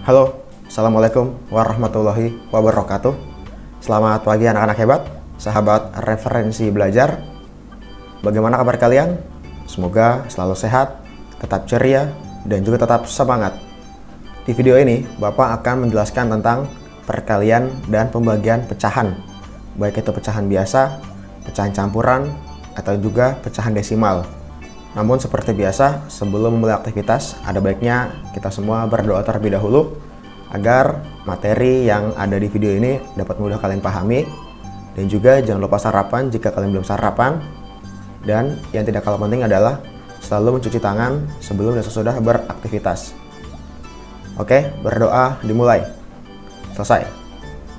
Halo, Assalamualaikum warahmatullahi wabarakatuh. Selamat pagi anak-anak hebat, sahabat referensi belajar. Bagaimana kabar kalian? Semoga selalu sehat, tetap ceria, dan juga tetap semangat. Di video ini, Bapak akan menjelaskan tentang perkalian dan pembagian pecahan, baik itu pecahan biasa, pecahan campuran, atau juga pecahan desimal. Namun seperti biasa, sebelum memulai aktivitas, ada baiknya kita semua berdoa terlebih dahulu agar materi yang ada di video ini dapat mudah kalian pahami. Dan juga jangan lupa sarapan jika kalian belum sarapan. Dan yang tidak kalah penting adalah selalu mencuci tangan sebelum dan sesudah beraktivitas. Oke, berdoa dimulai. Selesai.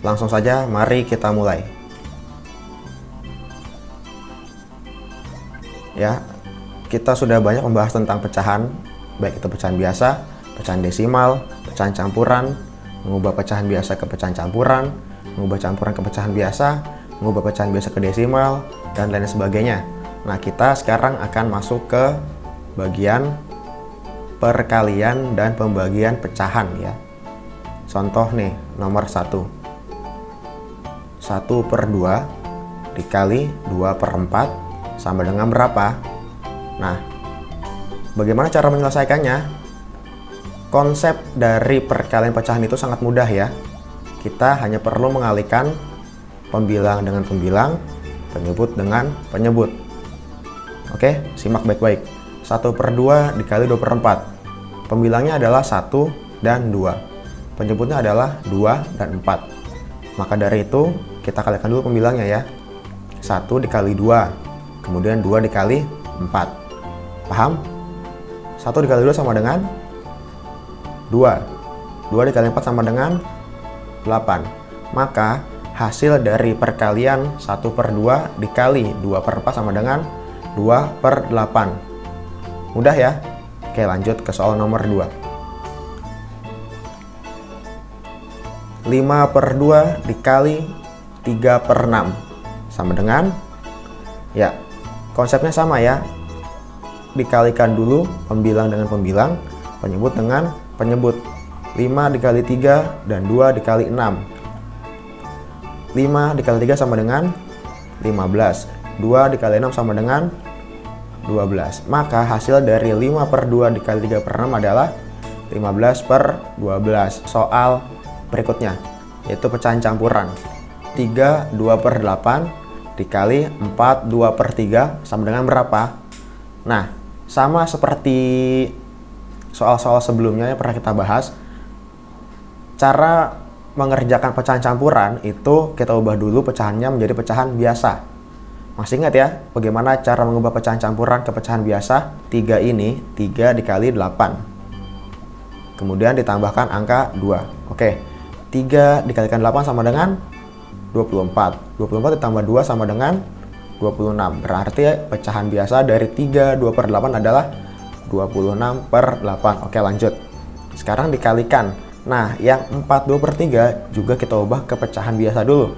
Langsung saja, mari kita mulai. Ya, kita sudah banyak membahas tentang pecahan, baik itu pecahan biasa, pecahan desimal, pecahan campuran, mengubah pecahan biasa ke pecahan campuran, mengubah campuran ke pecahan biasa, mengubah pecahan biasa ke desimal, dan lain sebagainya. Nah, kita sekarang akan masuk ke bagian perkalian dan pembagian pecahan ya. Contoh nih, nomor 1. 1/2 dikali 2/4 sama dengan berapa? Nah, bagaimana cara menyelesaikannya? Konsep dari perkalian pecahan itu sangat mudah ya. Kita hanya perlu mengalihkan pembilang dengan pembilang, penyebut dengan penyebut. Oke, simak baik-baik. 1/2 dikali 2/4. Pembilangnya adalah 1 dan 2. Penyebutnya adalah 2 dan 4. Maka dari itu, kita kalikan dulu pembilangnya ya. 1 dikali 2, kemudian 2 dikali 4. Paham? 1 dikali 2 sama dengan 2. 2 dikali 4 sama dengan 8. Maka hasil dari perkalian 1/2 dikali 2/4 sama dengan 2/8. Mudah ya? Oke, lanjut ke soal nomor 2. 5/2 dikali 3/6 sama dengan, ya, konsepnya sama ya. Dikalikan dulu pembilang dengan pembilang, penyebut dengan penyebut. 5 dikali 3 dan 2 dikali 6. 5 dikali 3 sama dengan 15. 2 dikali 6 sama dengan 12. Maka hasil dari 5/2 dikali 3/6 adalah 15/12. Soal berikutnya, yaitu pecahan campuran. 3 2/8 dikali 4 2/3 sama dengan berapa? Nah, sama seperti soal-soal sebelumnya yang pernah kita bahas, cara mengerjakan pecahan campuran itu kita ubah dulu pecahannya menjadi pecahan biasa. Masih ingat ya bagaimana cara mengubah pecahan campuran ke pecahan biasa? 3 ini 3 dikali 8. Kemudian ditambahkan angka 2. Oke, 3 dikalikan 8 sama dengan 24. 24 ditambah 2 sama dengan 26. Berarti pecahan biasa dari 3 2/8 adalah 26/8. Oke, lanjut. Sekarang dikalikan. Nah, yang 4 2/3 juga kita ubah ke pecahan biasa dulu.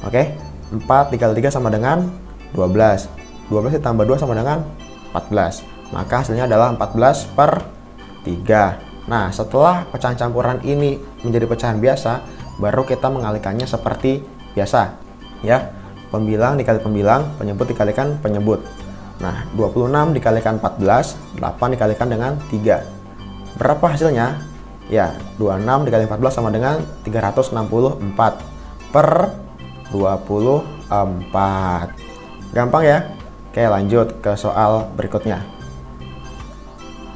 Oke, 4 dikali 3 sama dengan 12. 12 ditambah 2 sama dengan 14. Maka hasilnya adalah 14/3. Nah, setelah pecahan campuran ini menjadi pecahan biasa, baru kita mengalihkannya seperti biasa ya. Pembilang dikali pembilang, penyebut dikalikan penyebut. Nah, 26 dikalikan 14, 8 dikalikan dengan 3. Berapa hasilnya? Ya, 26 dikali 14 sama dengan 364/24. Gampang ya? Oke, lanjut ke soal berikutnya.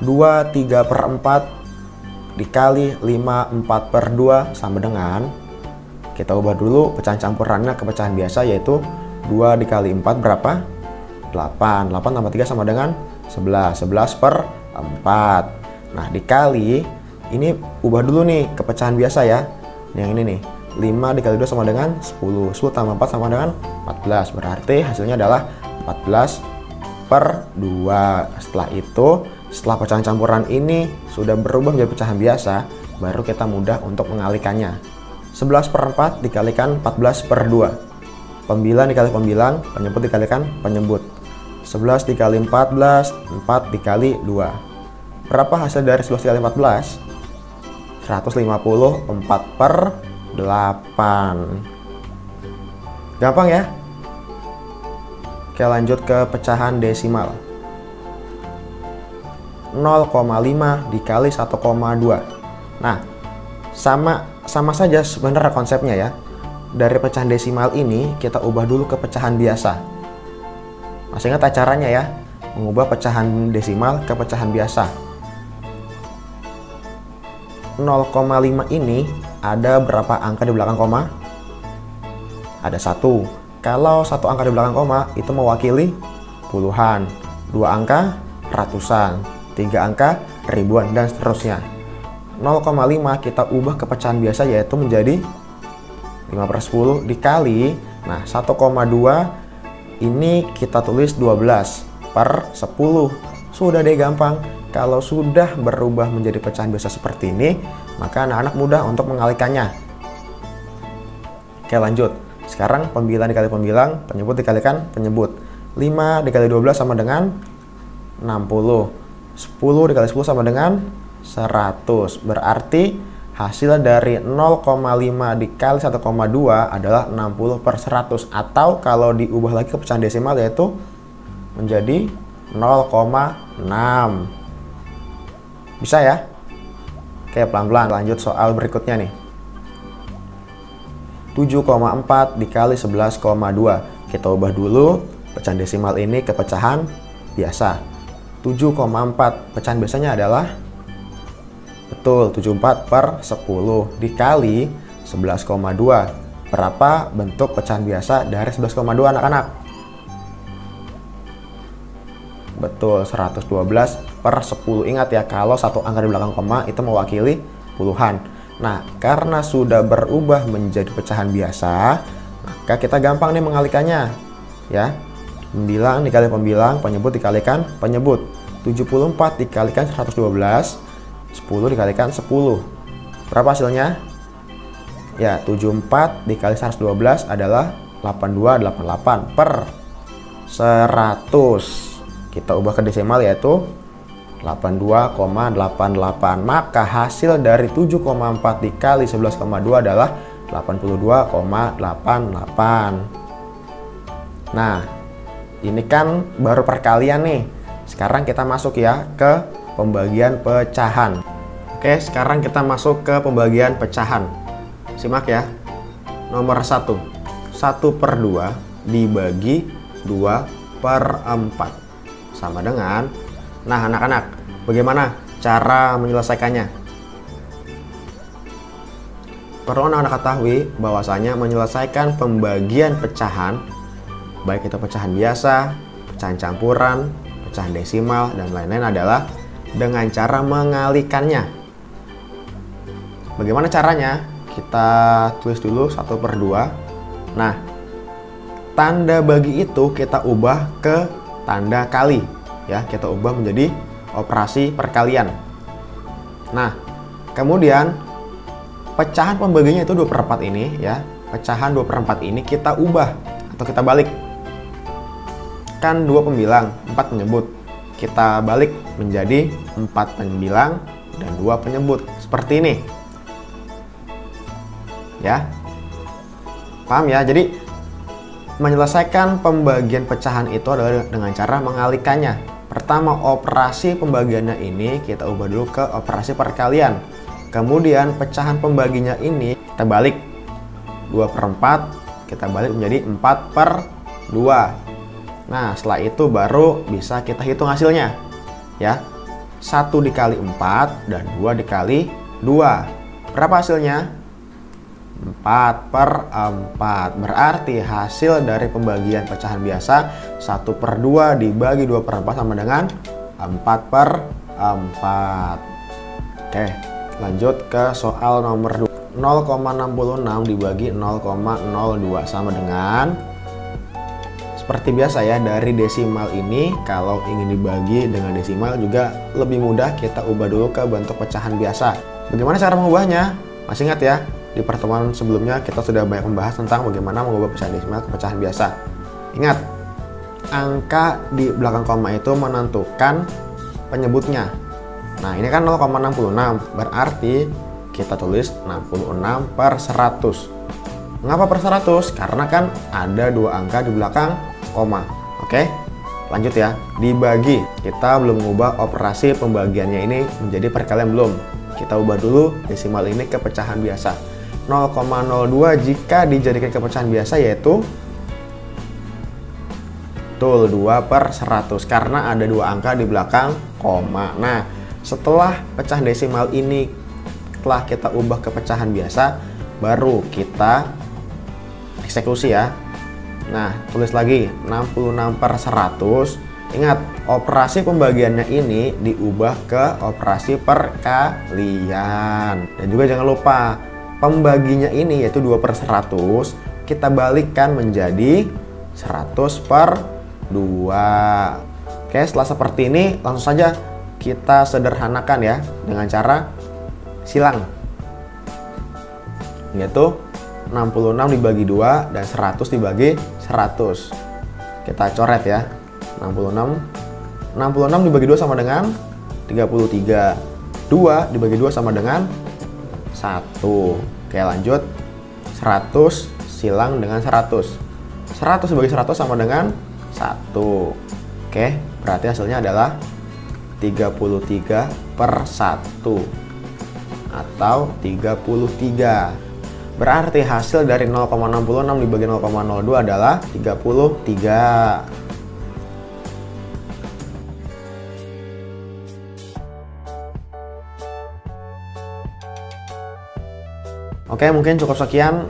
2 3/4 dikali 5 4/2 sama dengan, kita ubah dulu pecahan campurannya ke pecahan biasa, yaitu 2 dikali 4 berapa? 8. 8 tambah 3 sama dengan 11. 11/4. Nah, dikali, ini ubah dulu nih ke pecahan biasa ya. Yang ini nih, 5 dikali 2 sama dengan 10. 10 tambah 4 sama dengan 14. Berarti hasilnya adalah 14/2. Setelah itu, setelah pecahan campuran ini sudah berubah menjadi pecahan biasa, baru kita mudah untuk mengalihkannya. 11/4 dikalikan 14/2. Pembilang dikali pembilang, penyebut dikalikan penyebut. 11 dikali 14, 4 dikali 2. Berapa hasil dari 11 dikali 14? 154/8. Gampang ya? Oke, lanjut ke pecahan desimal. 0,5 dikali 1,2. Nah, sama saja sebenarnya konsepnya ya. Dari pecahan desimal ini kita ubah dulu ke pecahan biasa. Masih ingat caranya ya? Mengubah pecahan desimal ke pecahan biasa. 0,5 ini ada berapa angka di belakang koma? Ada 1. Kalau 1 angka di belakang koma itu mewakili puluhan, 2 angka ratusan, 3 angka ribuan, dan seterusnya. 0,5 kita ubah ke pecahan biasa yaitu menjadi 5/10 dikali, nah 1,2 ini kita tulis 12/10. Sudah deh, gampang. Kalau sudah berubah menjadi pecahan biasa seperti ini, maka anak-anak mudah untuk mengalikannya. Oke, lanjut. Sekarang pembilang dikali pembilang, penyebut dikalikan penyebut. 5 dikali 12 sama dengan 60. 10 dikali 10 sama dengan 100. Berarti hasil dari 0,5 dikali 1,2 adalah 60/100. Atau kalau diubah lagi ke pecahan desimal yaitu menjadi 0,6. Bisa ya? Oke, pelan-pelan. Lanjut soal berikutnya nih. 7,4 dikali 11,2. Kita ubah dulu pecahan desimal ini ke pecahan biasa. 7,4 pecahan biasanya adalah, betul, 74/10 dikali 11,2. Berapa bentuk pecahan biasa dari 11,2 anak-anak? Betul, 112/10. Ingat ya, kalau satu angka di belakang koma itu mewakili puluhan. Nah, karena sudah berubah menjadi pecahan biasa, maka kita gampang nih mengalikannya. Ya, pembilang dikali pembilang, penyebut dikalikan penyebut. 74 dikalikan 112, 10 dikalikan 10. Berapa hasilnya? Ya, 74 dikali 112 adalah 8288/100. Kita ubah ke desimal yaitu 82,88. Maka hasil dari 7,4 dikali 11,2 adalah 82,88. Nah, ini kan baru perkalian nih. Sekarang kita masuk ya ke pembagian pecahan. Oke, sekarang kita masuk ke pembagian pecahan. Simak ya. Nomor 1. 1/2 dibagi 2/4. Sama dengan, nah anak-anak, bagaimana cara menyelesaikannya? Perlu anak-anak ketahui bahwasanya menyelesaikan pembagian pecahan, baik itu pecahan biasa, pecahan campuran, pecahan desimal, dan lain-lain adalah dengan cara mengalikannya. Bagaimana caranya? Kita tulis dulu 1/2. Nah, tanda bagi itu kita ubah ke tanda kali. Ya, kita ubah menjadi operasi perkalian. Nah, kemudian pecahan pembaginya itu 2/4 ini ya. Pecahan 2/4 ini kita ubah atau kita balik. Kan 2 pembilang, 4 penyebut. Kita balik menjadi 4 pembilang dan 2 penyebut. Seperti ini. Ya. Paham ya? Jadi menyelesaikan pembagian pecahan itu adalah dengan cara mengalikannya. Pertama, operasi pembagiannya ini kita ubah dulu ke operasi perkalian. Kemudian pecahan pembaginya ini kita balik 2/4, kita balik menjadi 4/2. Nah, setelah itu baru bisa kita hitung hasilnya. Ya, 1 dikali 4 dan 2 dikali 2. Berapa hasilnya? 4/4. Berarti hasil dari pembagian pecahan biasa 1/2 dibagi 2/4 sama dengan 4/4. Oke, lanjut ke soal nomor 2. 0,66 dibagi 0,02 sama dengan, seperti biasa ya, dari desimal ini kalau ingin dibagi dengan desimal juga lebih mudah, kita ubah dulu ke bentuk pecahan biasa. Bagaimana cara mengubahnya? Masih ingat ya? Di pertemuan sebelumnya kita sudah banyak membahas tentang bagaimana mengubah pecahan desimal ke pecahan biasa. Ingat, angka di belakang koma itu menentukan penyebutnya. Nah, ini kan 0,66, berarti kita tulis 66/100. Mengapa per 100? Karena kan ada 2 angka di belakang koma. Oke, lanjut ya. Dibagi. Kita belum mengubah operasi pembagiannya ini menjadi perkalian belum. Kita ubah dulu desimal ini ke pecahan biasa. 0,02 jika dijadikan ke pecahan biasa yaitu 2/100 karena ada 2 angka di belakang koma. Nah, setelah pecahan desimal ini telah kita ubah ke pecahan biasa, baru kita eksekusi ya. Nah, tulis lagi 66/100. Ingat, operasi pembagiannya ini diubah ke operasi perkalian. Dan juga jangan lupa, pembaginya ini yaitu 2/100, kita balikkan menjadi 100/2. Oke, setelah seperti ini langsung saja kita sederhanakan ya dengan cara silang, yaitu 66 dibagi 2 dan 100 dibagi 100. Kita coret ya. 66 dibagi 2 sama dengan 33. 2 dibagi 2 sama dengan 1. Oke, lanjut. 100 silang dengan 100. 100 dibagi 100 sama dengan 1. Oke, berarti hasilnya adalah 33/1 atau 33. Berarti hasil dari 0,66 dibagi 0,02 adalah 33. Oke, mungkin cukup sekian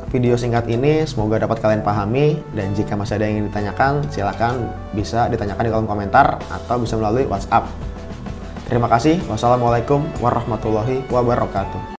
video singkat ini. Semoga dapat kalian pahami. Dan jika masih ada yang ingin ditanyakan, silakan bisa ditanyakan di kolom komentar atau bisa melalui WhatsApp. Terima kasih. Wassalamualaikum warahmatullahi wabarakatuh.